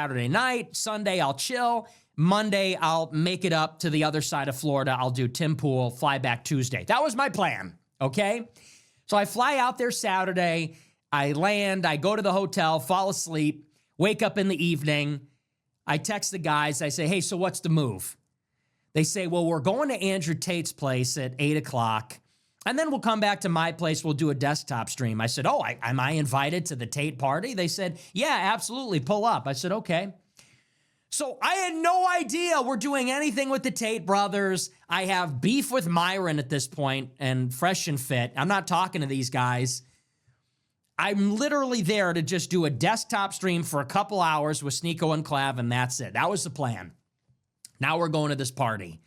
Saturday night. Sunday, I'll chill. Monday, I'll make it up to the other side of Florida. I'll do Tim Pool, fly back Tuesday. That was my plan, okay? So I fly out there Saturday. I land. I go to the hotel, fall asleep, wake up in the evening. I text the guys. I say, hey, so what's the move? They say, well, we're going to Andrew Tate's place at 8 o'clock, and then we'll come back to my place. We'll do a desktop stream. I said, oh, am I invited to the Tate party? They said, yeah, absolutely. Pull up. I said, okay. So I had no idea we're doing anything with the Tate brothers. I have beef with Myron at this point and Fresh and Fit. I'm not talking to these guys. I'm literally there to just do a desktop stream for a couple hours with Sneeko and Clav, and that's it. That was the plan. Now we're going to this party.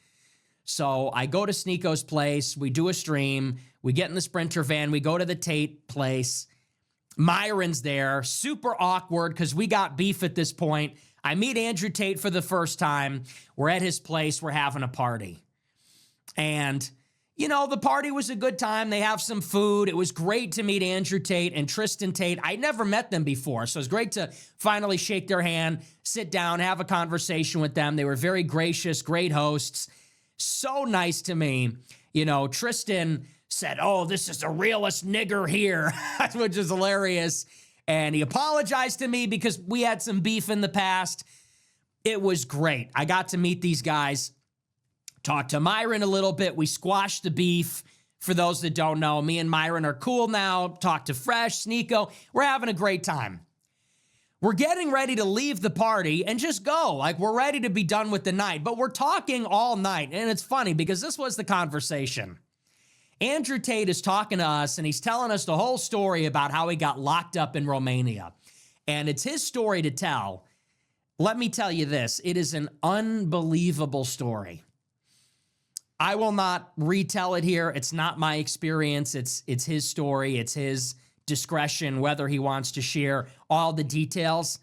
So I go to Sneeko's place. We do a stream. We get in the Sprinter van. We go to the Tate place. Myron's there. Super awkward because we got beef at this point. I meet Andrew Tate for the first time. We're at his place. We're having a party. And, you know, the party was a good time. They have some food. It was great to meet Andrew Tate and Tristan Tate. I never met them before, so it was great to finally shake their hand, sit down, have a conversation with them. They were very gracious, great hosts. So nice to me. You know, Tristan said, oh, this is the realest nigger here, which is hilarious. And he apologized to me because we had some beef in the past. It was great. I got to meet these guys, talk to Myron a little bit. We squashed the beef. For those that don't know, me and Myron are cool now. Talk to Fresh, Sneeko. We're having a great time. We're getting ready to leave the party and just go. Like, we're ready to be done with the night. But we're talking all night. And it's funny because this was the conversation. Andrew Tate is talking to us, and he's telling us the whole story about how he got locked up in Romania. And it's his story to tell. Let me tell you this. It is an unbelievable story. I will not retell it here. It's not my experience. It's his story. It's his discretion whether he wants to share all the details.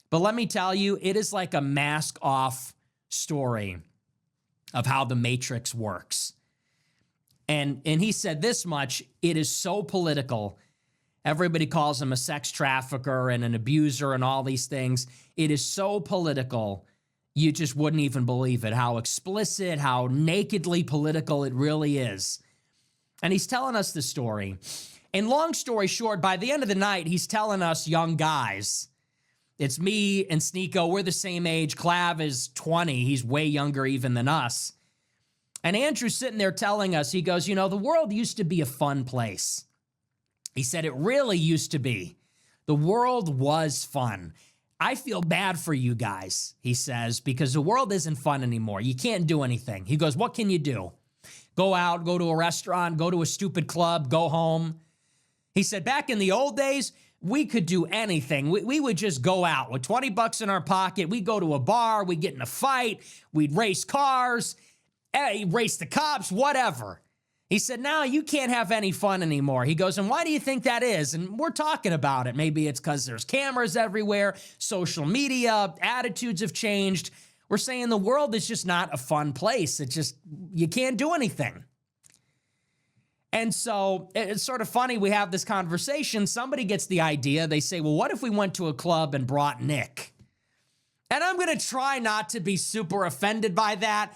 But let me tell you, it is like a mask-off story of how the Matrix works. And he said this much, it is so political. Everybody calls him a sex trafficker and an abuser and all these things. It is so political, you just wouldn't even believe it, how explicit, how nakedly political it really is. And he's telling us the story. And long story short, by the end of the night, he's telling us young guys, it's me and Sneeko, we're the same age. Clav is 20. He's way younger even than us. And Andrew's sitting there telling us, he goes, you know, the world used to be a fun place. He said it really used to be. The world was fun. I feel bad for you guys, he says, because the world isn't fun anymore. You can't do anything. He goes, what can you do? Go out, go to a restaurant, go to a stupid club, go home. He said, back in the old days, we could do anything. We would just go out with 20 bucks in our pocket. We'd go to a bar. We'd get in a fight. We'd race cars. Race the cops, whatever. He said, now you can't have any fun anymore. He goes, and why do you think that is? And we're talking about it. Maybe it's because there's cameras everywhere, social media, attitudes have changed. We're saying the world is just not a fun place. It's just, you can't do anything. And so it's sort of funny. We have this conversation. Somebody gets the idea. They say, well, what if we went to a club and brought Nick? And I'm going to try not to be super offended by that.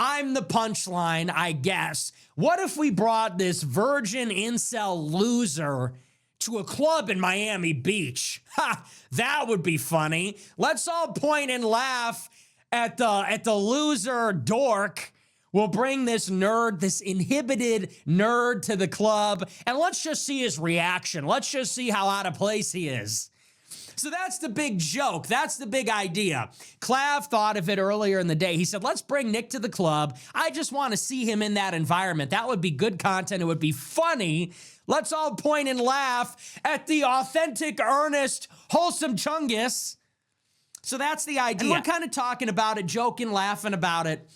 I'm the punchline, I guess. What if we brought this virgin incel loser to a club in Miami Beach? Ha! That would be funny. Let's all point and laugh at the loser dork. We'll bring this nerd, this inhibited nerd to the club, and let's just see his reaction. Let's just see how out of place he is. So that's the big joke. That's the big idea. Clav thought of it earlier in the day. He said, let's bring Nick to the club. I just want to see him in that environment. That would be good content. It would be funny. Let's all point and laugh at the authentic, earnest, wholesome Chungus. So that's the idea. And we're kind of talking about it, joking, laughing about it.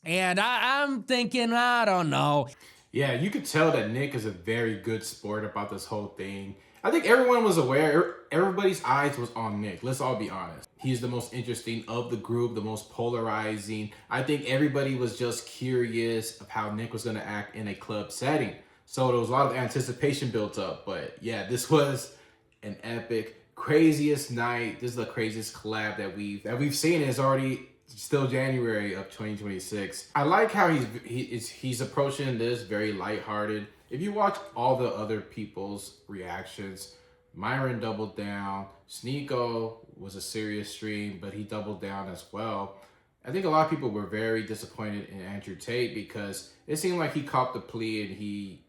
And I'm thinking, I don't know. Yeah, you could tell that Nick is a very good sport about this whole thing. I think everyone was aware. Everybody's eyes was on Nick. Let's all be honest. He's the most interesting of the group, the most polarizing. I think everybody was just curious of how Nick was going to act in a club setting. So there was a lot of anticipation built up. But yeah, this was an epic craziest night. This is the craziest collab that we've seen. It's already still January of 2026. I like how he's approaching this very lighthearted. If you watch all the other people's reactions, Myron doubled down. Sneeko was a serious stream, but he doubled down as well. I think a lot of people were very disappointed in Andrew Tate because it seemed like he copped the plea and he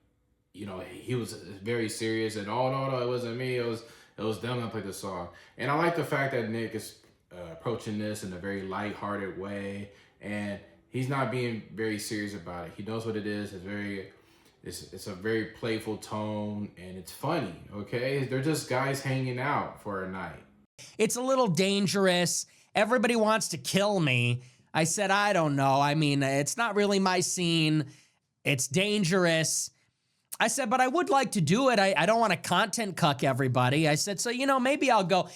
was very serious and oh no, it wasn't me, it was them that played the song. And I like the fact that Nick is approaching this in a very lighthearted way, and he's not being very serious about it. He knows what it is. It's a very playful tone and it's funny. Okay, they're just guys hanging out for a night. It's a little dangerous. Everybody wants to kill me. I said, I don't know. I mean, it's not really my scene. It's dangerous. I said, but I would like to do it. I don't want to content cuck everybody. I said, so, maybe I'll go.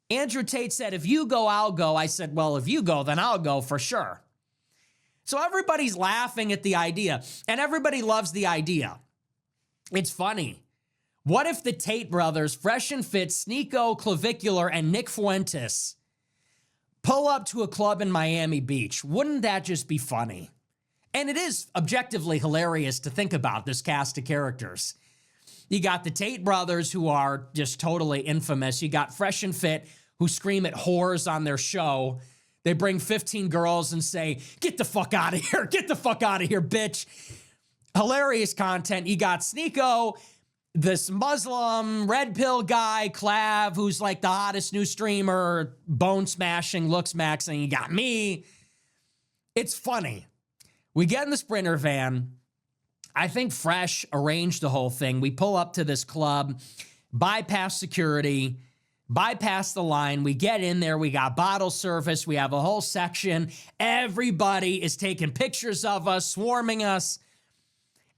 Andrew Tate said, if you go, I'll go. I said, well, if you go, then I'll go for sure. So everybody's laughing at the idea, and everybody loves the idea. It's funny. What if the Tate brothers, Fresh and Fit, Sneeko, Clavicular, and Nick Fuentes pull up to a club in Miami Beach? Wouldn't that just be funny? And it is objectively hilarious to think about this cast of characters. You got the Tate brothers, who are just totally infamous. You got Fresh and Fit, who scream at whores on their show. They bring 15 girls and say, get the fuck out of here. Get the fuck out of here, bitch. Hilarious content. You got Sneeko, this Muslim red pill guy, Clav, who's like the hottest new streamer, bone smashing, looks maxing. You got me. It's funny. We get in the Sprinter van. I think Fresh arranged the whole thing. We pull up to this club, bypass security, bypass the line. We get in there. We got bottle service. We have a whole section. Everybody is taking pictures of us, swarming us.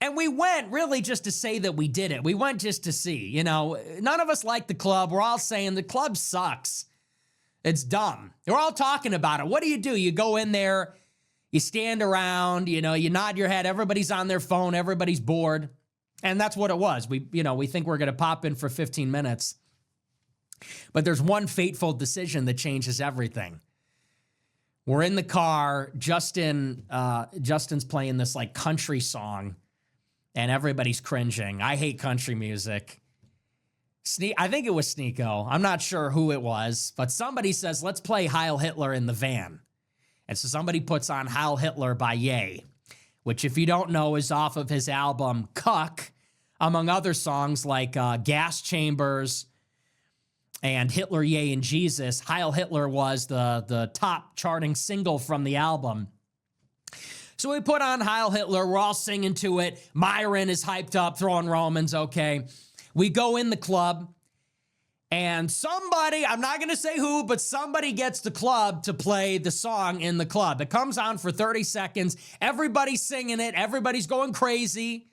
And we went really just to say that we did it. We went just to see. None of us like the club. We're all saying the club sucks. It's dumb. We're all talking about it. What do? You go in there, you stand around, you nod your head. Everybody's on their phone. Everybody's bored. And that's what it was. We think we're going to pop in for 15 minutes. But there's one fateful decision that changes everything. We're in the car. Justin's playing this like country song, and everybody's cringing. I hate country music. I think it was Sneeko. I'm not sure who it was, but somebody says, let's play Heil Hitler in the van. And so somebody puts on Heil Hitler by Ye, which, if you don't know, is off of his album Cuck, among other songs like Gas Chambers and Hitler, Ye, and Jesus. Heil Hitler was the top charting single from the album. So we put on Heil Hitler. We're all singing to it. Myron is hyped up, throwing Romans, okay. We go in the club, and somebody, I'm not going to say who, but somebody gets the club to play the song in the club. It comes on for 30 seconds. Everybody's singing it. Everybody's going crazy.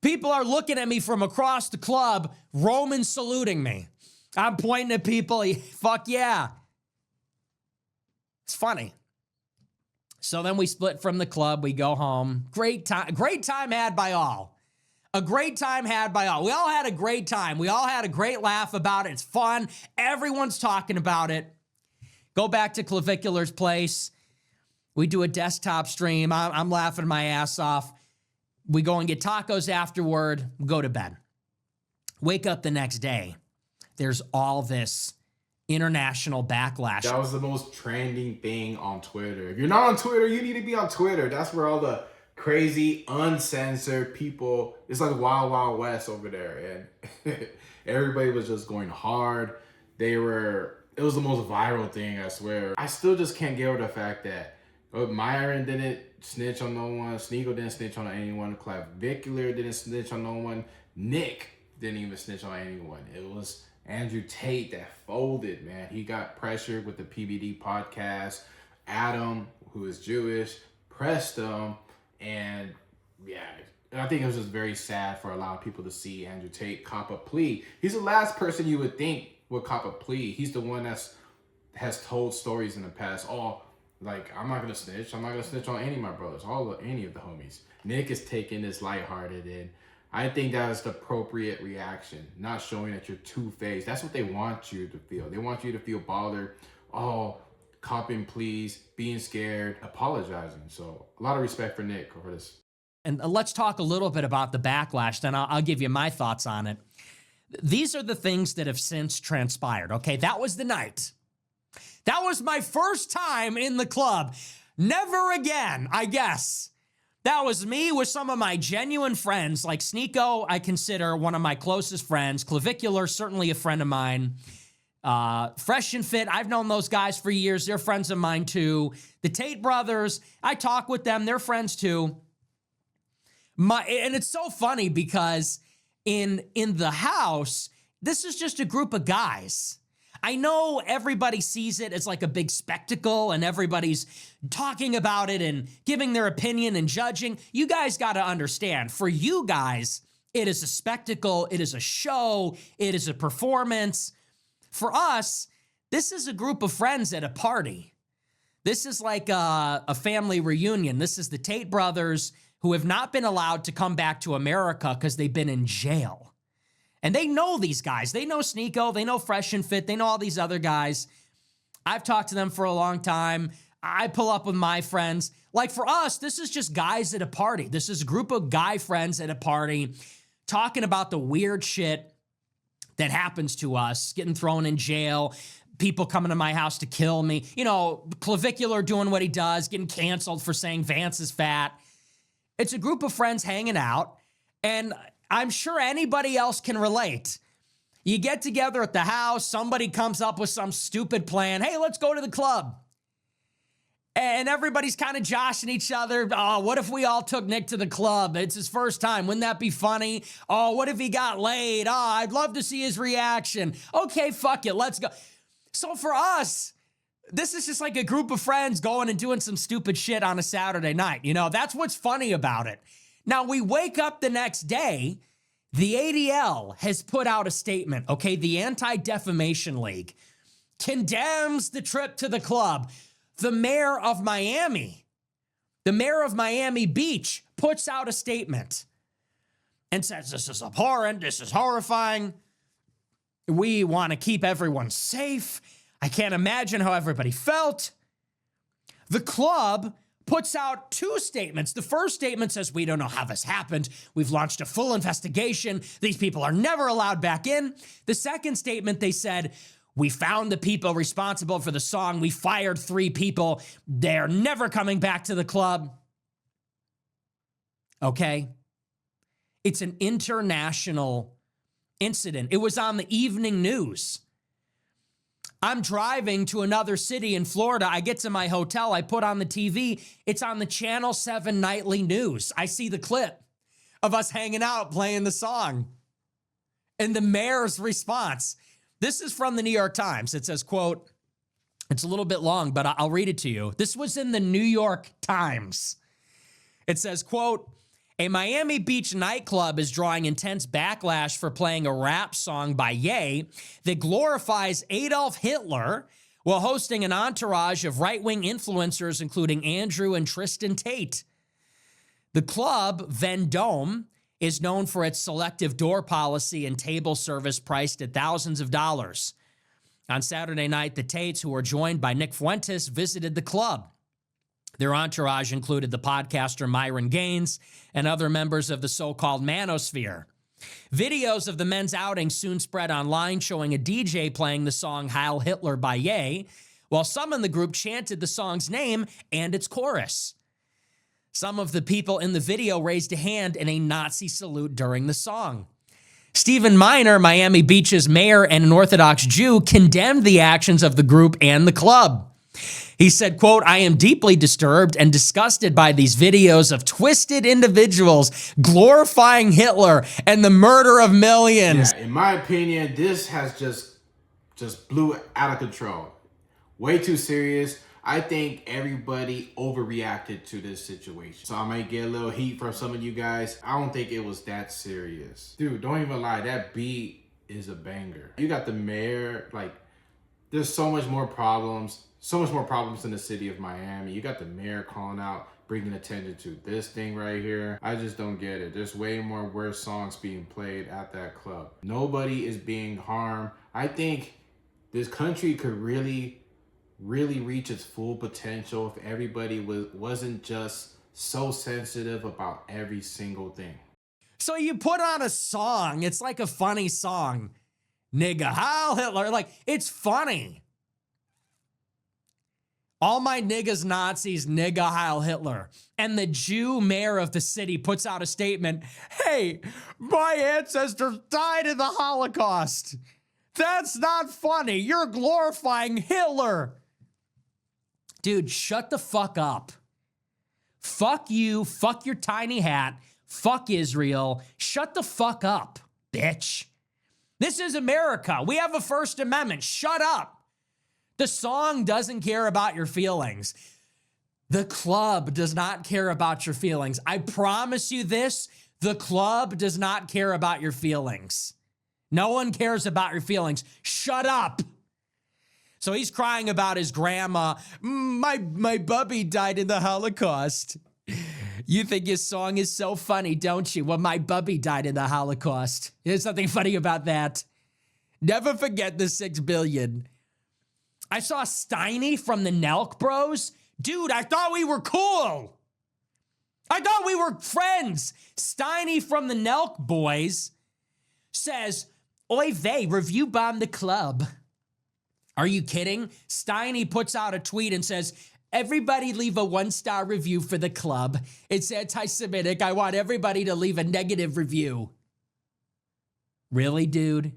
People are looking at me from across the club, Roman saluting me. I'm pointing at people. Fuck yeah. It's funny. So then we split from the club. We go home. Great time had by all. A great time had by all. We all had a great time. We all had a great laugh about it. It's fun. Everyone's talking about it. Go back to Clavicular's place. We do a desktop stream. I'm laughing my ass off. We go and get tacos afterward. We go to bed. Wake up the next day. There's all this international backlash. That was the most trending thing on Twitter. If you're not on Twitter, you need to be on Twitter. That's where all the crazy, uncensored people, it's like Wild Wild West over there. And everybody was just going hard. It was the most viral thing, I swear. I still just can't get over the fact that Myron didn't snitch on no one. Sneeko didn't snitch on anyone. Clavicular didn't snitch on no one. Nick didn't even snitch on anyone. It was Andrew Tate that folded, man. He got pressured with the PBD podcast. Adam, who is Jewish, pressed him. And yeah, I think it was just very sad for a lot of people to see Andrew Tate cop a plea. He's the last person you would think would cop a plea. He's the one has told stories in the past. Oh, like, I'm not gonna snitch. I'm not gonna snitch on any of my brothers, any of the homies. Nick is taking this lighthearted, and I think that is the appropriate reaction, not showing that you're two-faced. That's what they want you to feel. They want you to feel bothered, oh, copping please, being scared, apologizing. So a lot of respect for Nick for this. And let's talk a little bit about the backlash, then I'll give you my thoughts on it. These are the things that have since transpired, okay? That was the night. That was my first time in the club. Never again, I guess. That was me with some of my genuine friends, like Sneeko, I consider one of my closest friends. Clavicular, certainly a friend of mine. Fresh and Fit, I've known those guys for years. They're friends of mine too. The Tate brothers, I talk with them. They're friends too. And it's so funny because in the house, this is just a group of guys. I know everybody sees it as like a big spectacle and everybody's talking about it and giving their opinion and judging. You guys got to understand, for you guys, it is a spectacle, it is a show, it is a performance. For us, this is a group of friends at a party. This is like a family reunion. This is the Tate brothers who have not been allowed to come back to America because they've been in jail. And they know these guys. They know Sneeko. They know Fresh and Fit. They know all these other guys. I've talked to them for a long time. I pull up with my friends. Like for us, this is just guys at a party. This is a group of guy friends at a party talking about the weird shit that happens to us, getting thrown in jail, people coming to my house to kill me. You know, Clavicular doing what he does, getting canceled for saying Vance is fat. It's a group of friends hanging out, and I'm sure anybody else can relate. You get together at the house, somebody comes up with some stupid plan. Hey, let's go to the club. And everybody's kind of joshing each other. Oh, what if we all took Nick to the club? It's his first time. Wouldn't that be funny? Oh, what if he got laid? Oh, I'd love to see his reaction. Okay, fuck it. Let's go. So for us, this is just like a group of friends going and doing some stupid shit on a Saturday night. You know, that's what's funny about it. Now, we wake up the next day, the ADL has put out a statement, okay? The Anti-Defamation League condemns the trip to the club. The mayor of Miami Beach, puts out a statement and says, this is abhorrent, this is horrifying. We want to keep everyone safe. I can't imagine how everybody felt. The club puts out two statements. The first statement says, we don't know how this happened. We've launched a full investigation. These people are never allowed back in. The second statement, they said, we found the people responsible for the song. We fired 3 people. They're never coming back to the club. Okay? It's an international incident. It was on the evening news. I'm driving to another city in Florida. I get to my hotel. I put on the TV. It's on the Channel 7 nightly news. I see the clip of us hanging out playing the song. And the mayor's response. This is from the New York Times. It says, quote, it's a little bit long, but I'll read it to you. This was in the New York Times. It says, quote, a Miami Beach nightclub is drawing intense backlash for playing a rap song by Ye that glorifies Adolf Hitler while hosting an entourage of right-wing influencers, including Andrew and Tristan Tate. The club, Vendome, is known for its selective door policy and table service priced at thousands of dollars. On Saturday night, the Tates, who were joined by Nick Fuentes, visited the club. Their entourage included the podcaster Myron Gaines and other members of the so-called manosphere. Videos of the men's outing soon spread online, showing a DJ playing the song Heil Hitler by Ye, while some in the group chanted the song's name and its chorus. Some of the people in the video raised a hand in a Nazi salute during the song. Stephen Miner, Miami Beach's mayor and an Orthodox Jew, condemned the actions of the group and the club. He said, quote, I am deeply disturbed and disgusted by these videos of twisted individuals glorifying Hitler and the murder of millions. Yeah, in my opinion, this has just blew out of control. Way too serious. I think everybody overreacted to this situation. So I might get a little heat from some of you guys. I don't think it was that serious. Dude, don't even lie. That beat is a banger. You got the mayor, like, there's so much more problems in the city of Miami. You got the mayor calling out bringing attention to this thing right here. I just don't get it. There's way more worse songs being played at that club. Nobody is being harmed. I think this country could really reach its full potential if everybody wasn't just so sensitive about every single thing. So you put on a song, it's like a funny song. Nigga, Heil Hitler. Like, it's funny. All my niggas Nazis, nigga Heil Hitler. And the Jew mayor of the city puts out a statement, hey, my ancestors died in the Holocaust. That's not funny. You're glorifying Hitler. Dude, shut the fuck up. Fuck you, fuck your tiny hat, fuck Israel. Shut the fuck up, bitch. This is America. We have a First Amendment. Shut up. The song doesn't care about your feelings. The club does not care about your feelings. I promise you this, the club does not care about your feelings. No one cares about your feelings. Shut up. So he's crying about his grandma. My bubby died in the Holocaust. You think his song is so funny, don't you? Well, my bubby died in the Holocaust. There's something funny about that. Never forget the 6 billion. I saw Steiny from the Nelk Bros. Dude, I thought we were cool. I thought we were friends. Steiny from the Nelk Boys says, oy vey, review bomb the club. Are you kidding? Steiny puts out a tweet and says, everybody leave a 1-star review for the club. It's anti-Semitic. I want everybody to leave a negative review. Really, dude?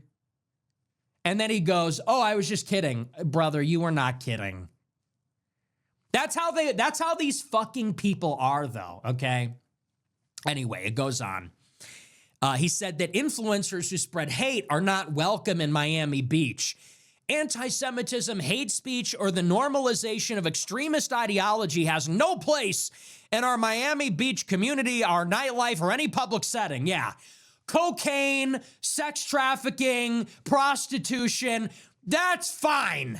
And then he goes, oh, I was just kidding. Brother, you were not kidding. That's how these fucking people are, though, okay? Anyway, it goes on. He said that influencers who spread hate are not welcome in Miami Beach. Anti-Semitism, hate speech, or the normalization of extremist ideology has no place in our Miami Beach community, our nightlife, or any public setting. Yeah. Cocaine, sex trafficking, prostitution, that's fine.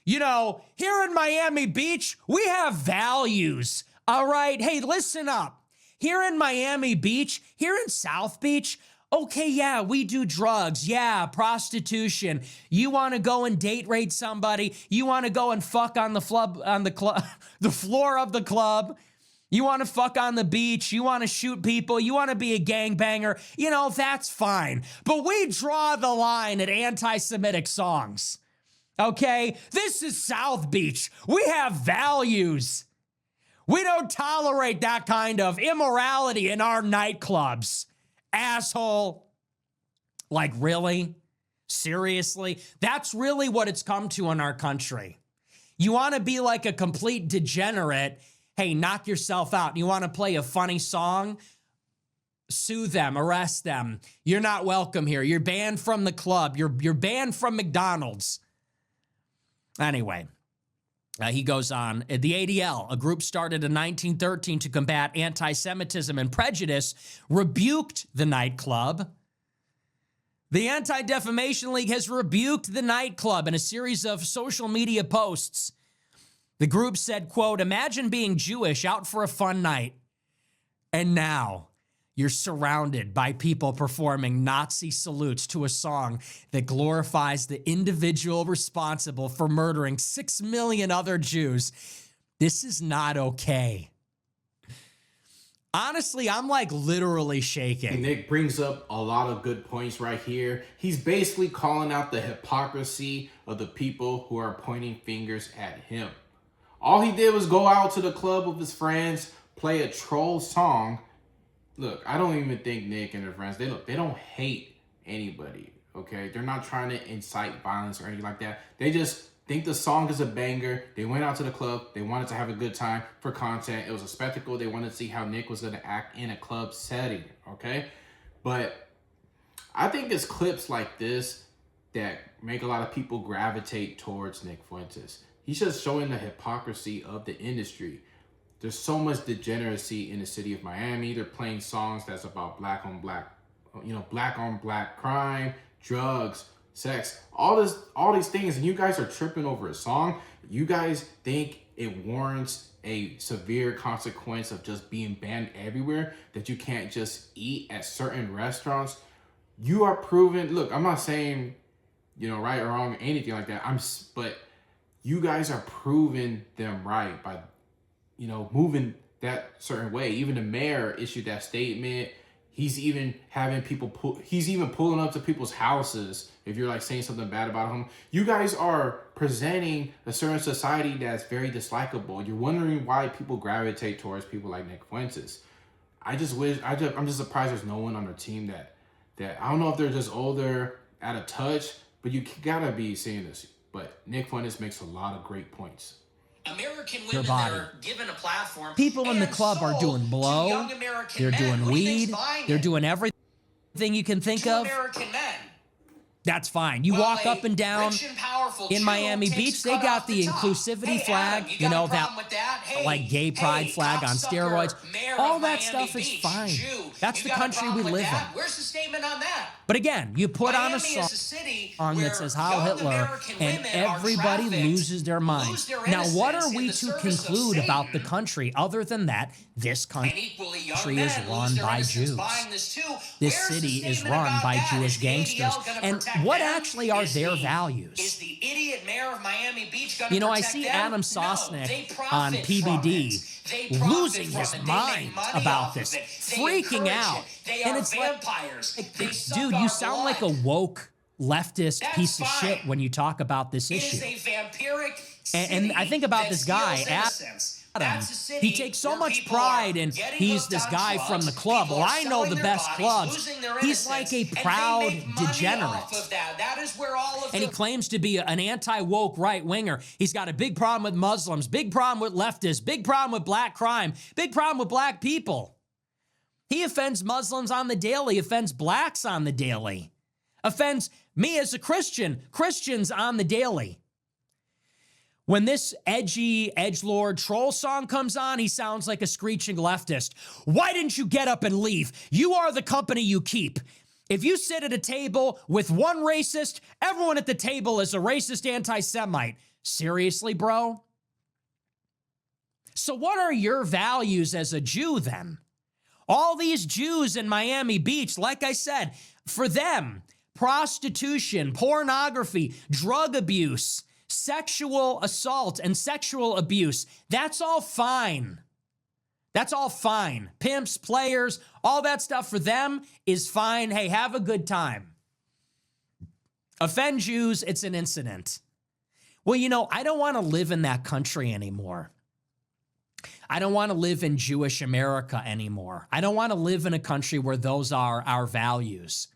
You know, here in Miami Beach, we have values, all right? Hey, listen up. Here in Miami Beach, here in South Beach, okay, yeah, we do drugs. Yeah, prostitution. You want to go and date rape somebody? You want to go and fuck on the the floor of the club? You want to fuck on the beach? You want to shoot people? You want to be a gangbanger? You know, that's fine. But we draw the line at anti-Semitic songs. Okay? This is South Beach. We have values. We don't tolerate that kind of immorality in our nightclubs. Asshole. Like, really? Seriously? That's really what it's come to in our country. You want to be like a complete degenerate? Hey, knock yourself out. You want to play a funny song? Sue them, arrest them. You're not welcome here. You're banned from the club. You're banned from McDonald's. Anyway, he goes on. The ADL, a group started in 1913 to combat anti-Semitism and prejudice, rebuked the nightclub. The Anti-Defamation League has rebuked the nightclub in a series of social media posts. The group said, quote, imagine being Jewish out for a fun night, and now you're surrounded by people performing Nazi salutes to a song that glorifies the individual responsible for murdering 6 million other Jews. This is not okay. Honestly, I'm like literally shaking. Nick brings up a lot of good points right here. He's basically calling out the hypocrisy of the people who are pointing fingers at him. All he did was go out to the club with his friends, play a troll song. Look, I don't even think Nick and their friends, they don't hate anybody, okay? They're not trying to incite violence or anything like that. They just think the song is a banger. They went out to the club. They wanted to have a good time for content. It was a spectacle. They wanted to see how Nick was going to act in a club setting, okay? But I think it's clips like this that make a lot of people gravitate towards Nick Fuentes. He's just showing the hypocrisy of the industry. There's so much degeneracy in the city of Miami. They're playing songs that's about black on black crime, drugs, sex, all these things, and you guys are tripping over a song. You guys think it warrants a severe consequence of just being banned everywhere, that you can't just eat at certain restaurants. You are proven. Look, I'm not saying, right or wrong, anything like that. But you guys are proving them right by, moving that certain way. Even the mayor issued that statement. He's even having people he's even pulling up to people's houses if you're like saying something bad about him. You guys are presenting a certain society that's very dislikable. You're wondering why people gravitate towards people like Nick Fuentes. I'm just surprised there's no one on their team that I don't know if they're just older, out of touch, but you gotta be seeing this. But Nick Fuentes makes a lot of great points. American women that are given a platform. People in the club are doing blow. They're doing weed. They're doing everything you can think of. American men. That's fine. You walk up and down in Miami Beach, they got the inclusivity flag, that like gay pride flag on steroids. All that stuff is fine. That's the country we live in. Where's the statement on that? But again, you put on a song that says Heil Hitler and everybody loses their mind. Now, what are we to conclude about the country other than that this country is run by Jews? This city is run by Jewish gangsters. And what actually are their values? Is the idiot mayor of Miami Beach going to I see Adam Sosnick on PBD losing his mind about this, freaking out. And it's like, dude, you sound like a woke leftist piece of shit when you talk about this issue. And I think about this guy, Adam. He takes so much pride in he's this guy from the club. Well, I know the best clubs. He's like a proud degenerate. And he claims to be an anti-woke right-winger. He's got a big problem with Muslims, big problem with leftists, big problem with black crime, big problem with black people. He offends Muslims on the daily, offends blacks on the daily, offends me as a Christian, Christians on the daily. When this edgy, edgelord troll song comes on, he sounds like a screeching leftist. Why didn't you get up and leave? You are the company you keep. If you sit at a table with one racist, everyone at the table is a racist anti-Semite. Seriously, bro? So what are your values as a Jew then? All these Jews in Miami Beach, like I said, for them, prostitution, pornography, drug abuse, sexual assault and sexual abuse, that's all fine. That's all fine. Pimps, players, all that stuff for them is fine. Hey, have a good time. Offend Jews, it's an incident. Well, I don't want to live in that country anymore. I don't want to live in Jewish America anymore. I don't want to live in a country where those are our values.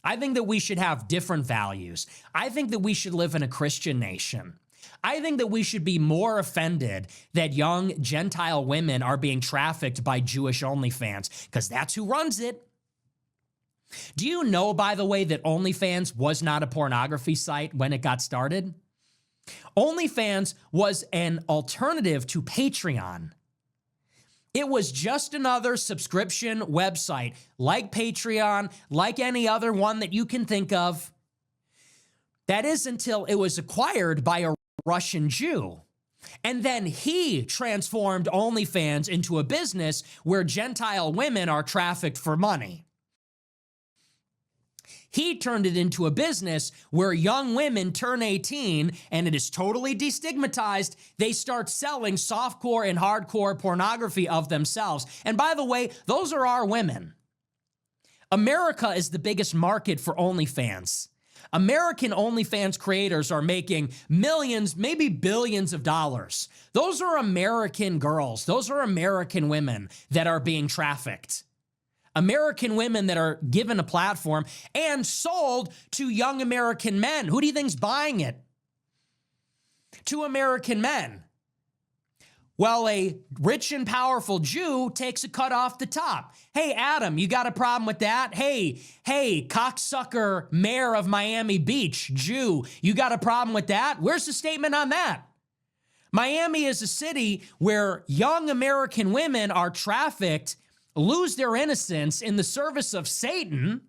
I think that we should have different values. I think that we should live in a Christian nation. I think that we should be more offended that young Gentile women are being trafficked by Jewish OnlyFans, because that's who runs it. Do you know, by the way, that OnlyFans was not a pornography site when it got started? OnlyFans was an alternative to Patreon. It was just another subscription website like Patreon, like any other one that you can think of. That is until it was acquired by a Russian Jew. And then he transformed OnlyFans into a business where Gentile women are trafficked for money. He turned it into a business where young women turn 18 and it is totally destigmatized. They start selling softcore and hardcore pornography of themselves. And by the way, those are our women. America is the biggest market for OnlyFans. American OnlyFans creators are making millions, maybe billions of dollars. Those are American girls. Those are American women that are being trafficked. American women that are given a platform and sold to young American men. Who do you think's buying it? To American men. Well, a rich and powerful Jew takes a cut off the top. Hey, Adam, you got a problem with that? Hey, cocksucker mayor of Miami Beach, Jew, you got a problem with that? Where's the statement on that? Miami is a city where young American women are trafficked, lose their innocence in the service of Satan,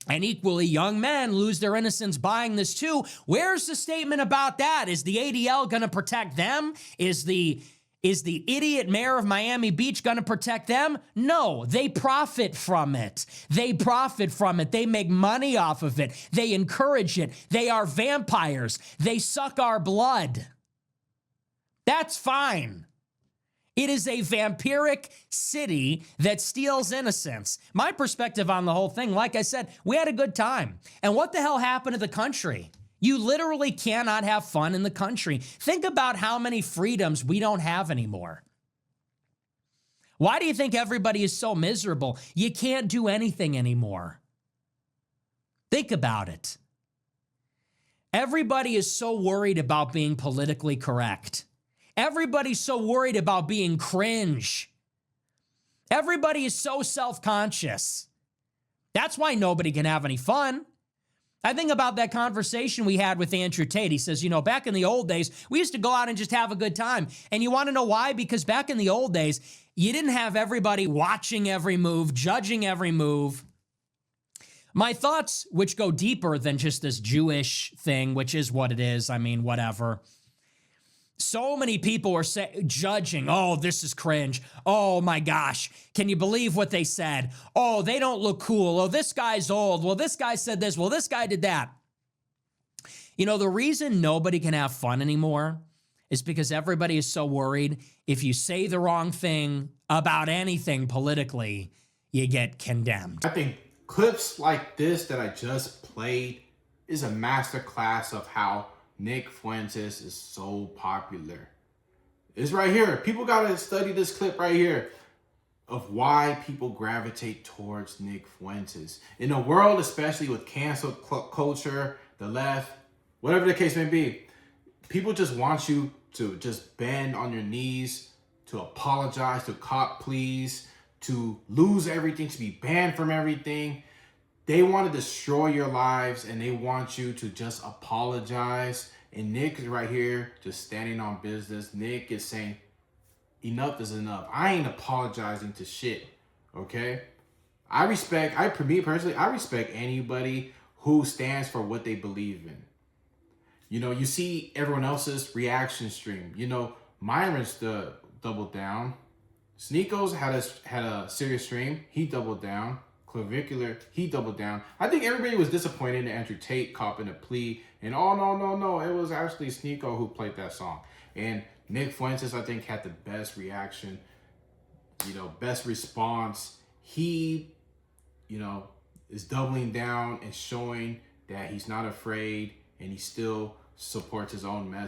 And equally, young men lose their innocence buying this too. Where's the statement about that? Is the ADL going to protect them? Is the idiot mayor of Miami Beach going to protect them? No, they profit from it. They profit from it. They make money off of it. They encourage it. They are vampires. They suck our blood. That's fine. It is a vampiric city that steals innocence. My perspective on the whole thing, like I said, we had a good time. And what the hell happened to the country? You literally cannot have fun in the country. Think about how many freedoms we don't have anymore. Why do you think everybody is so miserable? You can't do anything anymore. Think about it. Everybody is so worried about being politically correct. Everybody's so worried about being cringe. Everybody is so self-conscious. That's why nobody can have any fun. I think about that conversation we had with Andrew Tate. He says, back in the old days, we used to go out and just have a good time. And you want to know why? Because back in the old days, you didn't have everybody watching every move, judging every move. My thoughts, which go deeper than just this Jewish thing, which is what it is. I mean, whatever. So many people are judging, oh, this is cringe. Oh my gosh, can you believe what they said? Oh, they don't look cool. Oh, this guy's old. Well, this guy said this. Well, this guy did that. The reason nobody can have fun anymore is because everybody is so worried if you say the wrong thing about anything politically, you get condemned. I think clips like this that I just played is a masterclass of how Nick Fuentes is so popular. It's right here. People gotta study this clip right here of why people gravitate towards Nick Fuentes. In a world, especially with cancel culture, the left, whatever the case may be, people just want you to just bend on your knees, to apologize, to cop please, to lose everything, to be banned from everything. They want to destroy your lives and they want you to just apologize. And Nick is right here just standing on business. Nick is saying, enough is enough. I ain't apologizing to shit, okay? I respect anybody who stands for what they believe in. You see everyone else's reaction stream. Myron's doubled down. Sneako's had a serious stream. He doubled down. Clavicular, he doubled down. I think everybody was disappointed in Andrew Tate copping a plea. And oh, no. It was actually Sneako who played that song. And Nick Fuentes, I think, had the best reaction, best response. He, is doubling down and showing that he's not afraid and he still supports his own message.